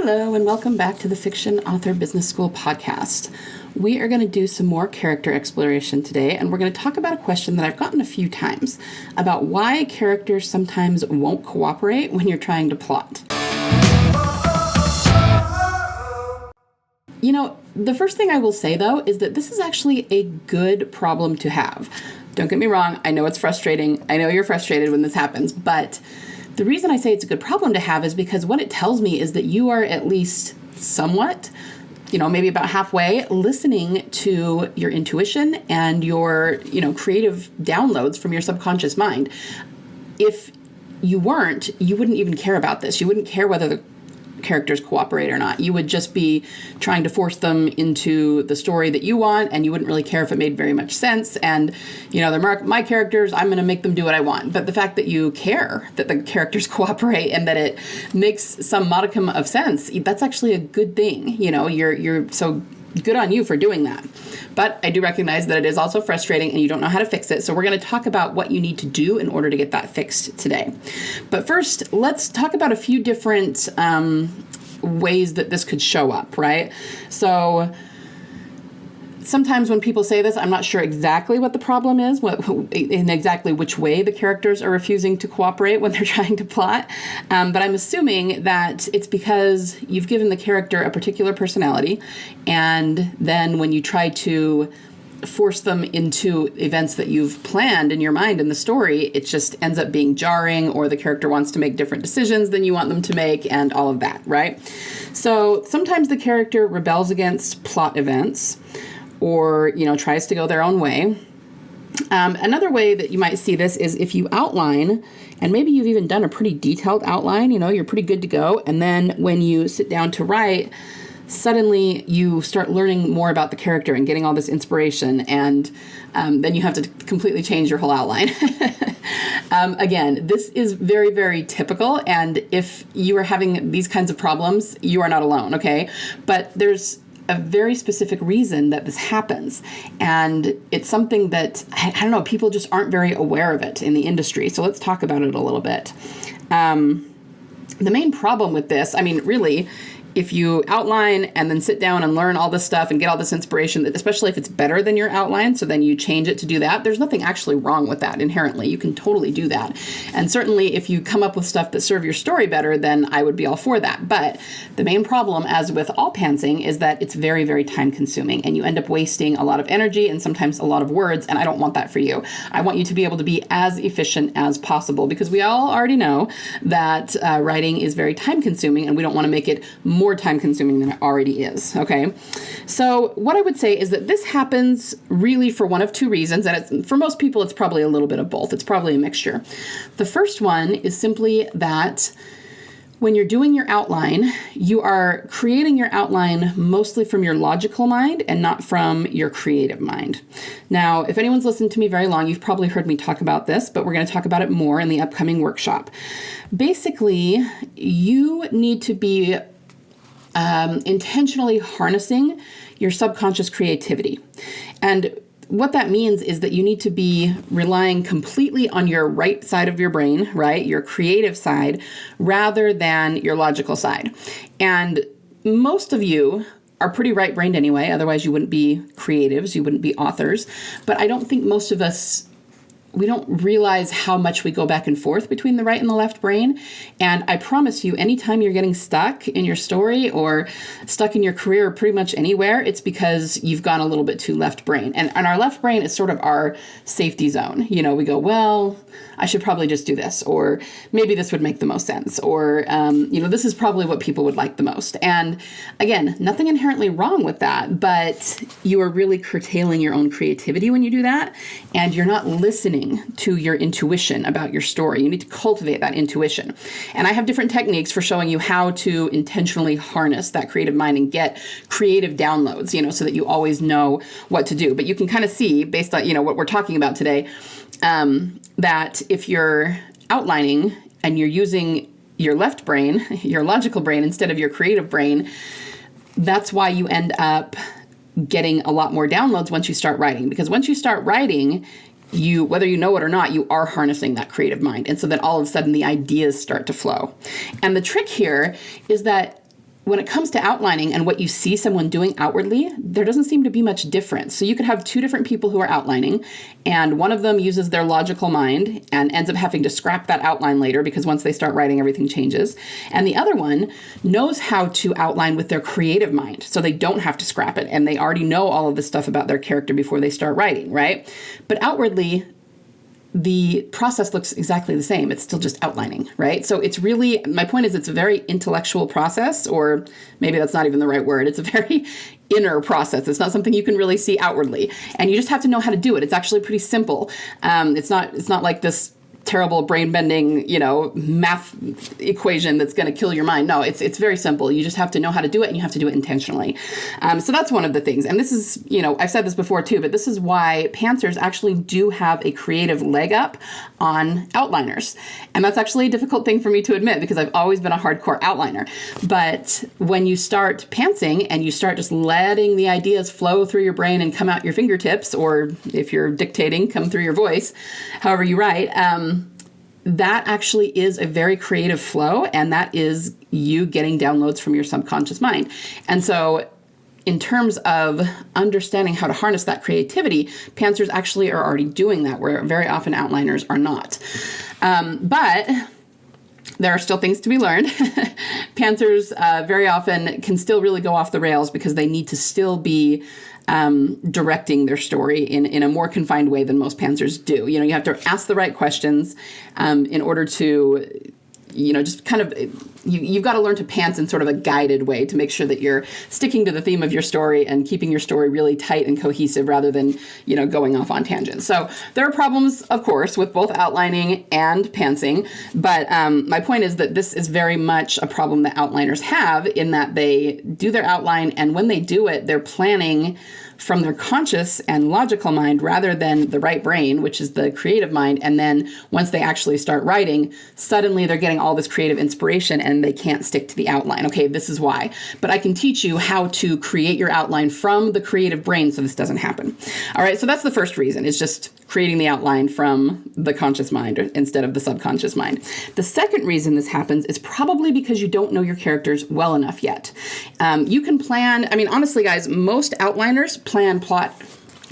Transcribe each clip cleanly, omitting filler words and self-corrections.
Hello, and welcome back to the Fiction Author Business School podcast. We are going to do some more character exploration today, and we're going to talk about a question that I've gotten a few times about why characters sometimes won't cooperate when you're trying to plot. You know, the first thing I will say, though, is that this is actually a good problem to have. Don't get me wrong, I know it's frustrating. I know you're frustrated when this happens, but the reason I say it's a good problem to have is because what it tells me is that you are at least somewhat, maybe about halfway, listening to your intuition and your, creative downloads from your subconscious mind. If you weren't, you wouldn't even care about this. You wouldn't care whether the characters cooperate or not. You would just be trying to force them into the story that you want, and you wouldn't really care if it made very much sense. And, they're my characters, I'm going to make them do what I want. But the fact that you care that the characters cooperate and that it makes some modicum of sense, that's actually a good thing. You're so good on you for doing that. But I do recognize that it is also frustrating and you don't know how to fix it. So we're going to talk about what you need to do in order to get that fixed today. But first, let's talk about a few different ways that this could show up, right? So sometimes when people say this, I'm not sure exactly what the problem is, in exactly which way the characters are refusing to cooperate when they're trying to plot. But I'm assuming that it's because you've given the character a particular personality, and then when you try to force them into events that you've planned in your mind in the story, it just ends up being jarring, or the character wants to make different decisions than you want them to make, and all of that, right? So sometimes the character rebels against plot events, or, tries to go their own way. Another way that you might see this is if you outline, and maybe you've even done a pretty detailed outline, you're pretty good to go, and then when you sit down to write, suddenly you start learning more about the character and getting all this inspiration, and then you have to completely change your whole outline. Again, this is very, very typical, and if you are having these kinds of problems, you are not alone, okay? But there's a very specific reason that this happens. And it's something that, I don't know, people just aren't very aware of it in the industry. So let's talk about it a little bit. The main problem with this, really, if you outline and then sit down and learn all this stuff and get all this inspiration, especially if it's better than your outline, so then you change it to do that, there's nothing actually wrong with that inherently. You can totally do that. And certainly if you come up with stuff that serve your story better, then I would be all for that. But the main problem, as with all pantsing, is that it's very, very time consuming, and you end up wasting a lot of energy and sometimes a lot of words, and I don't want that for you. I want you to be able to be as efficient as possible, because we all already know that writing is very time consuming, and we don't want to make it more time consuming than it already is, okay? So what I would say is that this happens really for one of two reasons, and for most people it's probably a little bit of both. It's probably a mixture. The first one is simply that when you're doing your outline, you are creating your outline mostly from your logical mind and not from your creative mind. Now, if anyone's listened to me very long, you've probably heard me talk about this, but we're going to talk about it more in the upcoming workshop. Basically, you need to be intentionally harnessing your subconscious creativity. And what that means is that you need to be relying completely on your right side of your brain, right? Your creative side, rather than your logical side. And most of you are pretty right-brained anyway, otherwise you wouldn't be creatives, you wouldn't be authors. But I don't think most of us, we don't realize how much we go back and forth between the right and the left brain. And I promise you, anytime you're getting stuck in your story or stuck in your career or pretty much anywhere, it's because you've gone a little bit too left brain. And our left brain is sort of our safety zone. We go, well, I should probably just do this, or maybe this would make the most sense, or, this is probably what people would like the most. And again, nothing inherently wrong with that, but you are really curtailing your own creativity when you do that, and you're not listening to your intuition about your story. You need to cultivate that intuition. And I have different techniques for showing you how to intentionally harness that creative mind and get creative downloads, so that you always know what to do. But you can kind of see, based on, what we're talking about today, that if you're outlining and you're using your left brain, your logical brain, instead of your creative brain, that's why you end up getting a lot more downloads once you start writing. Because once you start writing, you, whether you know it or not, you are harnessing that creative mind. And so then all of a sudden the ideas start to flow. And the trick here is that when it comes to outlining and what you see someone doing outwardly, there doesn't seem to be much difference. So you could have two different people who are outlining, and one of them uses their logical mind and ends up having to scrap that outline later because once they start writing, everything changes. And the other one knows how to outline with their creative mind, so they don't have to scrap it, and they already know all of this stuff about their character before they start writing, right? But outwardly, the process looks exactly the same. It's still just outlining, right? So it's really, my point is, it's a very intellectual process, or maybe that's not even the right word. It's a very inner process. It's not something you can really see outwardly, and you just have to know how to do it. It's actually pretty simple. It's not like this terrible brain-bending, math equation that's going to kill your mind. No, it's very simple. You just have to know how to do it, and you have to do it intentionally. So that's one of the things. And this is, I've said this before too, but this is why pantsers actually do have a creative leg up on outliners. And that's actually a difficult thing for me to admit because I've always been a hardcore outliner. But when you start pantsing and you start just letting the ideas flow through your brain and come out your fingertips, or if you're dictating, come through your voice, however you write, that actually is a very creative flow, and that is you getting downloads from your subconscious mind. And so in terms of understanding how to harness that creativity, pantsers actually are already doing that, where very often outliners are not. But there are still things to be learned. Pantsers very often can still really go off the rails because they need to still be directing their story in a more confined way than most pantsers do. You have to ask the right questions in order to, just kind of, you've got to learn to pants in sort of a guided way to make sure that you're sticking to the theme of your story and keeping your story really tight and cohesive rather than, going off on tangents. So there are problems, of course, with both outlining and pantsing, but my point is that this is very much a problem that outliners have, in that they do their outline, and when they do it, they're planning from their conscious and logical mind rather than the right brain, which is the creative mind. And then once they actually start writing, suddenly they're getting all this creative inspiration and they can't stick to the outline. Okay, this is why. But I can teach you how to create your outline from the creative brain so this doesn't happen. All right, so that's the first reason. It's just creating the outline from the conscious mind instead of the subconscious mind. The second reason this happens is probably because you don't know your characters well enough yet. You can plan, honestly, guys, most outliners plan plot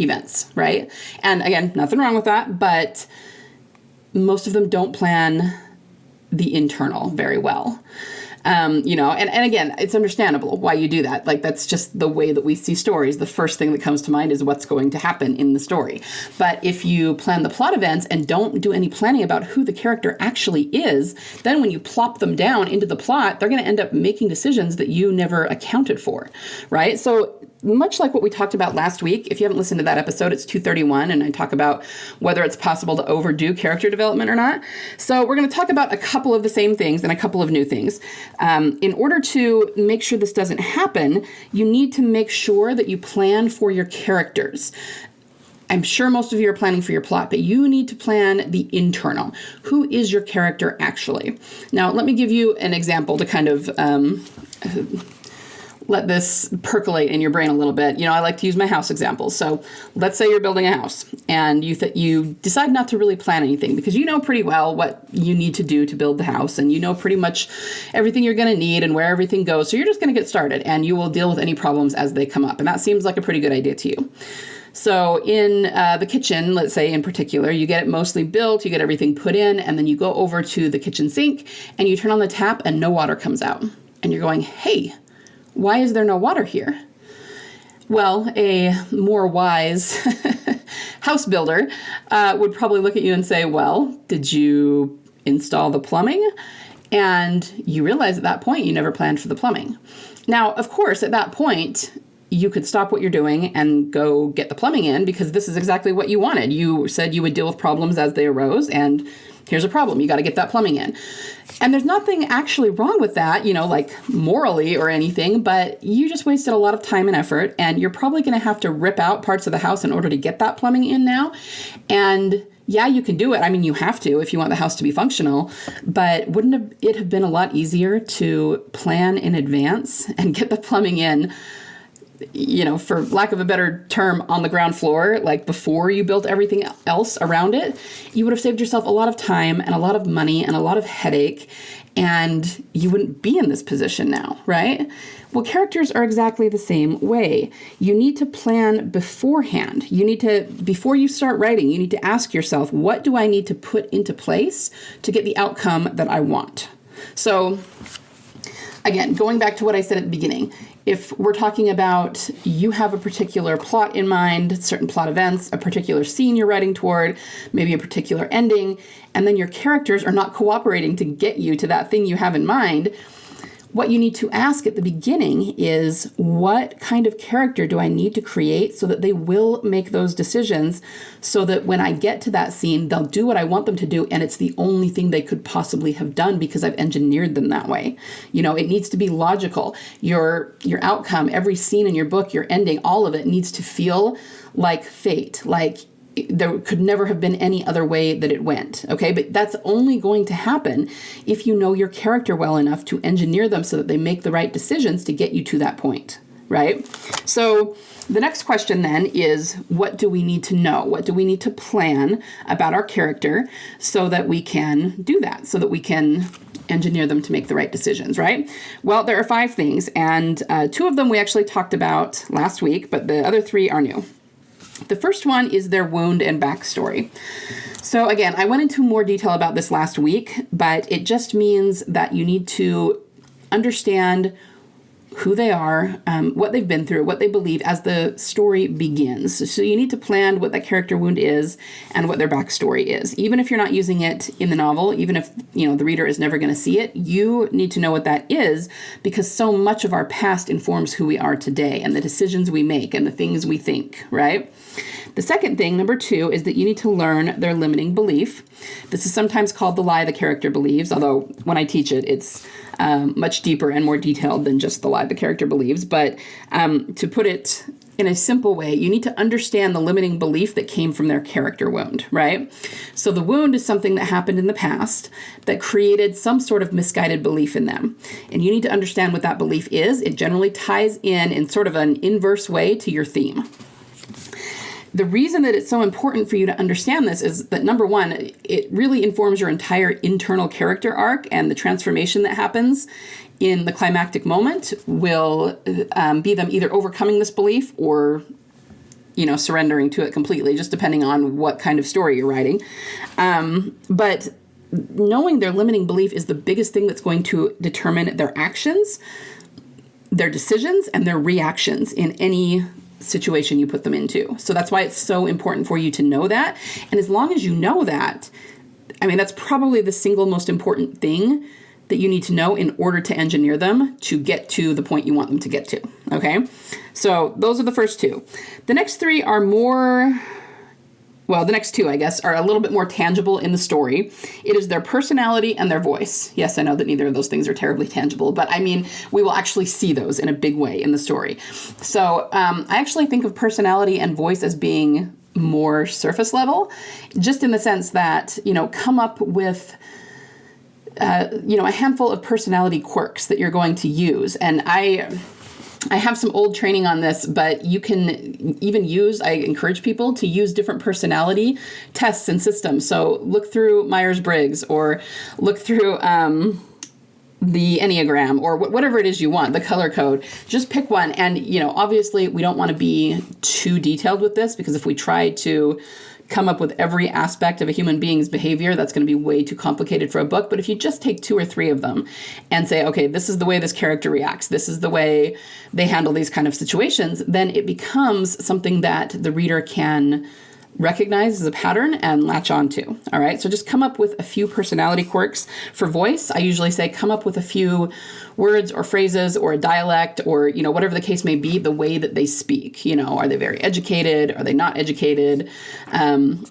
events, right? And again, nothing wrong with that, but most of them don't plan the internal very well. And again, it's understandable why you do that. Like, that's just the way that we see stories. The first thing that comes to mind is what's going to happen in the story. But if you plan the plot events and don't do any planning about who the character actually is, then when you plop them down into the plot, they're going to end up making decisions that you never accounted for, right? So much like what we talked about last week, if you haven't listened to that episode, it's 231, and I talk about whether it's possible to overdo character development or not. So we're going to talk about a couple of the same things and a couple of new things. In order to make sure this doesn't happen, you need to make sure that you plan for your characters. I'm sure most of you are planning for your plot, but you need to plan the internal. Who is your character actually? Now, let me give you an example to kind of let this percolate in your brain a little bit. I like to use my house examples. So let's say you're building a house and you decide not to really plan anything because you know pretty well what you need to do to build the house, and you know pretty much everything you're going to need and where everything goes. So you're just going to get started and you will deal with any problems as they come up. And that seems like a pretty good idea to you. So in the kitchen, let's say in particular, you get it mostly built, you get everything put in, and then you go over to the kitchen sink and you turn on the tap and no water comes out. And you're going, hey, why is there no water here? Well, a more wise house builder would probably look at you and say, well, did you install the plumbing? And you realize at that point you never planned for the plumbing. Now, of course, at that point, you could stop what you're doing and go get the plumbing in because this is exactly what you wanted. You said you would deal with problems as they arose, and here's a problem. You got to get that plumbing in. And there's nothing actually wrong with that, like morally or anything, but you just wasted a lot of time and effort, and you're probably going to have to rip out parts of the house in order to get that plumbing in now. And yeah, you can do it. You have to if you want the house to be functional, but wouldn't it have been a lot easier to plan in advance and get the plumbing in, for lack of a better term, on the ground floor, like before you built everything else around it? You would have saved yourself a lot of time and a lot of money and a lot of headache. and you wouldn't be in this position now, right? Well, characters are exactly the same way. You need to plan beforehand. Before you start writing, you need to ask yourself, what do I need to put into place to get the outcome that I want? So again, going back to what I said at the beginning, if we're talking about you have a particular plot in mind, certain plot events, a particular scene you're writing toward, maybe a particular ending, and then your characters are not cooperating to get you to that thing you have in mind, what you need to ask at the beginning is, what kind of character do I need to create so that they will make those decisions, so that when I get to that scene, they'll do what I want them to do, and it's the only thing they could possibly have done because I've engineered them that way. It needs to be logical. Your outcome, every scene in your book, your ending, all of it needs to feel like fate, like there could never have been any other way that it went, okay? But that's only going to happen if you know your character well enough to engineer them so that they make the right decisions to get you to that point, right? So the next question then is, what do we need to know? What do we need to plan about our character so that we can do that, so that we can engineer them to make the right decisions, right? Well, there are 5 things, and 2 of them we actually talked about last week, but the other 3 are new. The first one is their wound and backstory. So again, I went into more detail about this last week, but it just means that you need to understand who they are, what they've been through, what they believe as the story begins. So you need to plan what that character wound is and what their backstory is. Even if you're not using it in the novel, even if the reader is never going to see it, you need to know what that is, because so much of our past informs who we are today and the decisions we make and the things we think, right? The second thing, number 2, is that you need to learn their limiting belief. This is sometimes called the lie the character believes, although when I teach it, it's much deeper and more detailed than just the lie the character believes. But to put it in a simple way, you need to understand the limiting belief that came from their character wound, right? So the wound is something that happened in the past that created some sort of misguided belief in them. And you need to understand what that belief is. It generally ties in sort of an inverse way to your theme. The reason that it's so important for you to understand this is that, number 1, it really informs your entire internal character arc, and the transformation that happens in the climactic moment will be them either overcoming this belief or, surrendering to it completely, just depending on what kind of story you're writing. But knowing their limiting belief is the biggest thing that's going to determine their actions, their decisions, and their reactions in any situation you put them into. So that's why it's so important for you to know that. And as long as you know that, that's probably the single most important thing that you need to know in order to engineer them to get to the point you want them to get to. Okay? So those are the first 2. The next 3 are more... Well, the next 2, I guess, are a little bit more tangible in the story. It is their personality and their voice. Yes, I know that neither of those things are terribly tangible, but we will actually see those in a big way in the story. So I actually think of personality and voice as being more surface level, just in the sense that, come up with a handful of personality quirks that you're going to use. And I have some old training on this, but you can even I encourage people to use different personality tests and systems. So look through Myers-Briggs, or look through the Enneagram, or whatever it is you want, the color code. Just pick one. And, obviously we don't want to be too detailed with this, because if we try to come up with every aspect of a human being's behavior, that's going to be way too complicated for a book. But if you just take 2 or 3 of them and say, okay, this is the way this character reacts, this is the way they handle these kind of situations, then it becomes something that the reader can recognize as a pattern and latch on to. All right. So just come up with a few personality quirks. For voice, I usually say come up with a few words or phrases or a dialect, or, whatever the case may be, the way that they speak. Are they very educated? Are they not educated? And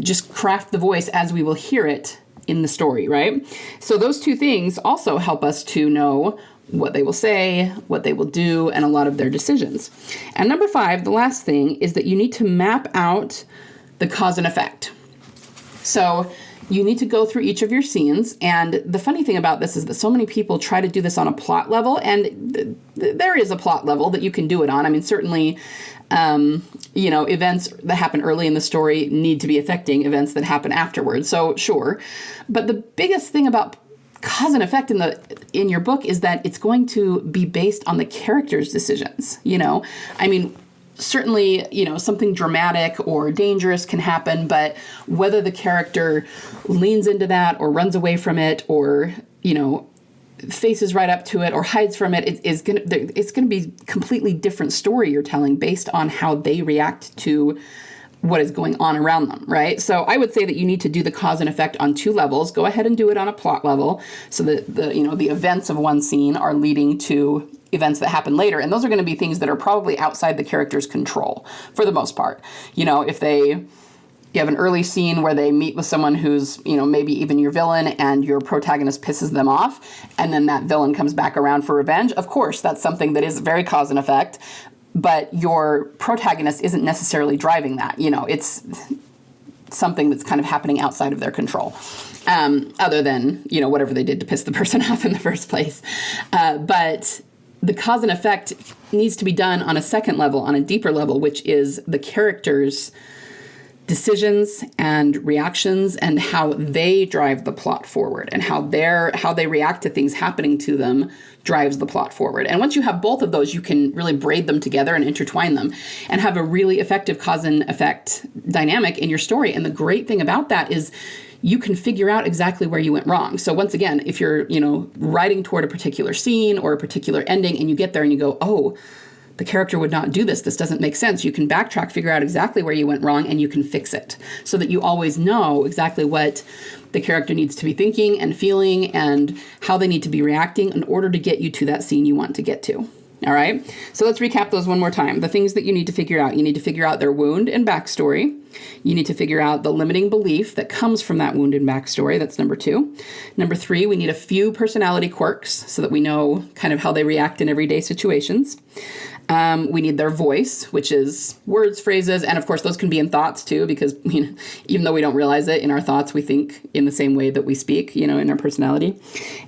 just craft the voice as we will hear it in the story, right? So those 2 things also help us to know what they will say, what they will do, and a lot of their decisions. And number 5, the last thing, is that you need to map out the cause and effect. So you need to go through each of your scenes. And the funny thing about this is that so many people try to do this on a plot level, and there is a plot level that you can do it on. Certainly, events that happen early in the story need to be affecting events that happen afterwards. So sure. But the biggest thing about cause and effect in your book is that it's going to be based on the character's decisions. I mean, certainly, something dramatic or dangerous can happen, but whether the character leans into that or runs away from it or, faces right up to it or hides from it, it's going to be a completely different story you're telling based on how they react to what is going on around them, right? So I would say that you need to do the cause and effect on 2 levels. Go ahead and do it on a plot level so that the events of one scene are leading to events that happen later. And those are going to be things that are probably outside the character's control for the most part. If you have an early scene where they meet with someone who's, maybe even your villain, and your protagonist pisses them off, and then that villain comes back around for revenge. Of course, that's something that is very cause and effect, but your protagonist isn't necessarily driving that. It's something that's kind of happening outside of their control, other than, whatever they did to piss the person off in the first place. But the cause and effect needs to be done on a second level, on a deeper level, which is the character's decisions and reactions and how they drive the plot forward, and how they react to things happening to them drives the plot forward. And once you have both of those, you can really braid them together and intertwine them and have a really effective cause and effect dynamic in your story. And the great thing about that is you can figure out exactly where you went wrong. So once again, if you're, writing toward a particular scene or a particular ending and you get there and you go, oh, the character would not do this. This doesn't make sense. You can backtrack, figure out exactly where you went wrong, and you can fix it so that you always know exactly what the character needs to be thinking and feeling and how they need to be reacting in order to get you to that scene you want to get to. All right. So let's recap those one more time. The things that you need to figure out. You need to figure out their wound and backstory. You need to figure out the limiting belief that comes from that wound and backstory. That's number 2. Number 3, we need a few personality quirks so that we know kind of how they react in everyday situations. We need their voice, which is words, phrases, and of course those can be in thoughts too, because even though we don't realize it, in our thoughts we think in the same way that we speak, in our personality.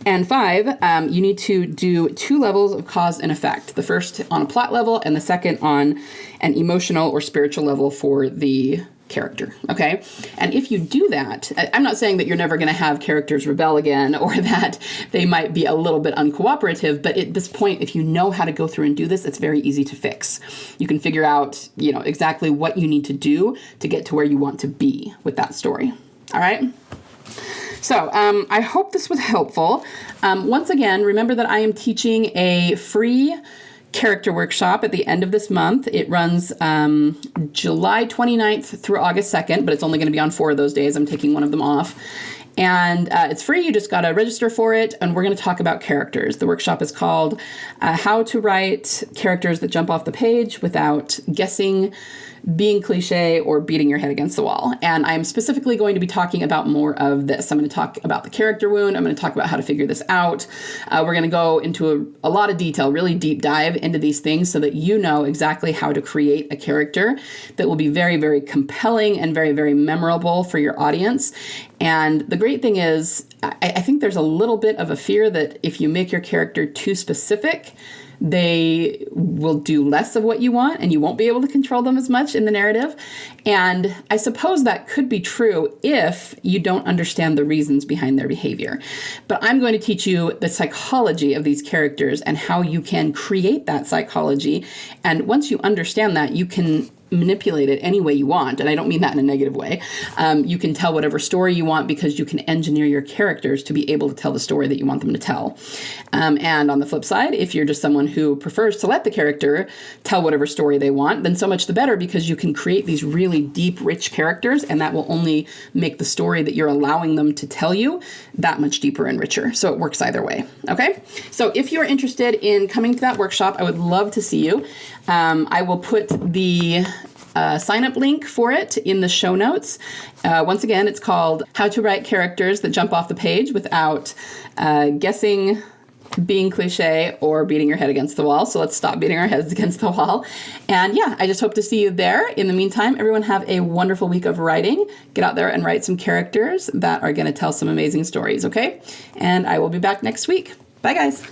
And 5, you need to do 2 levels of cause and effect. The first on a plot level and the second on an emotional or spiritual level for the character. Okay. And if you do that, I'm not saying that you're never going to have characters rebel again or that they might be a little bit uncooperative, but at this point, if you know how to go through and do this, it's very easy to fix. You can figure out, exactly what you need to do to get to where you want to be with that story. All right. So I hope this was helpful. Once again, remember that I am teaching a free character workshop at the end of this month. It runs July 29th through August 2nd, but it's only going to be on 4 of those days. I'm taking one of them off. And it's free. You just got to register for it. And we're going to talk about characters. The workshop is called How to Write Characters That Jump Off the Page Without Guessing, Being Cliche, or Beating Your Head Against the Wall. And I'm specifically going to be talking about more of this. I'm going to talk about the character wound. I'm going to talk about how to figure this out. We're going to go into a lot of detail, really deep dive into these things so that you know exactly how to create a character that will be very, very compelling and very, very memorable for your audience. And the great thing is, I think there's a little bit of a fear that if you make your character too specific, they will do less of what you want and you won't be able to control them as much in the narrative. And I suppose that could be true if you don't understand the reasons behind their behavior. But I'm going to teach you the psychology of these characters and how you can create that psychology. And once you understand that, you can manipulate it any way you want. And I don't mean that in a negative way. You can tell whatever story you want because you can engineer your characters to be able to tell the story that you want them to tell. And on the flip side, if you're just someone who prefers to let the character tell whatever story they want, then so much the better, because you can create these really deep, rich characters, and that will only make the story that you're allowing them to tell you that much deeper and richer. So it works either way. Okay? So if you're interested in coming to that workshop, I would love to see you. I will put the sign-up link for it in the show notes. Once again, it's called How to Write Characters That Jump Off the Page Without Guessing, Being Cliche, or Beating Your Head Against the Wall. So let's stop beating our heads against the wall. And yeah, I just hope to see you there. In the meantime, everyone have a wonderful week of writing. Get out there and write some characters that are going to tell some amazing stories, okay? And I will be back next week. Bye, guys.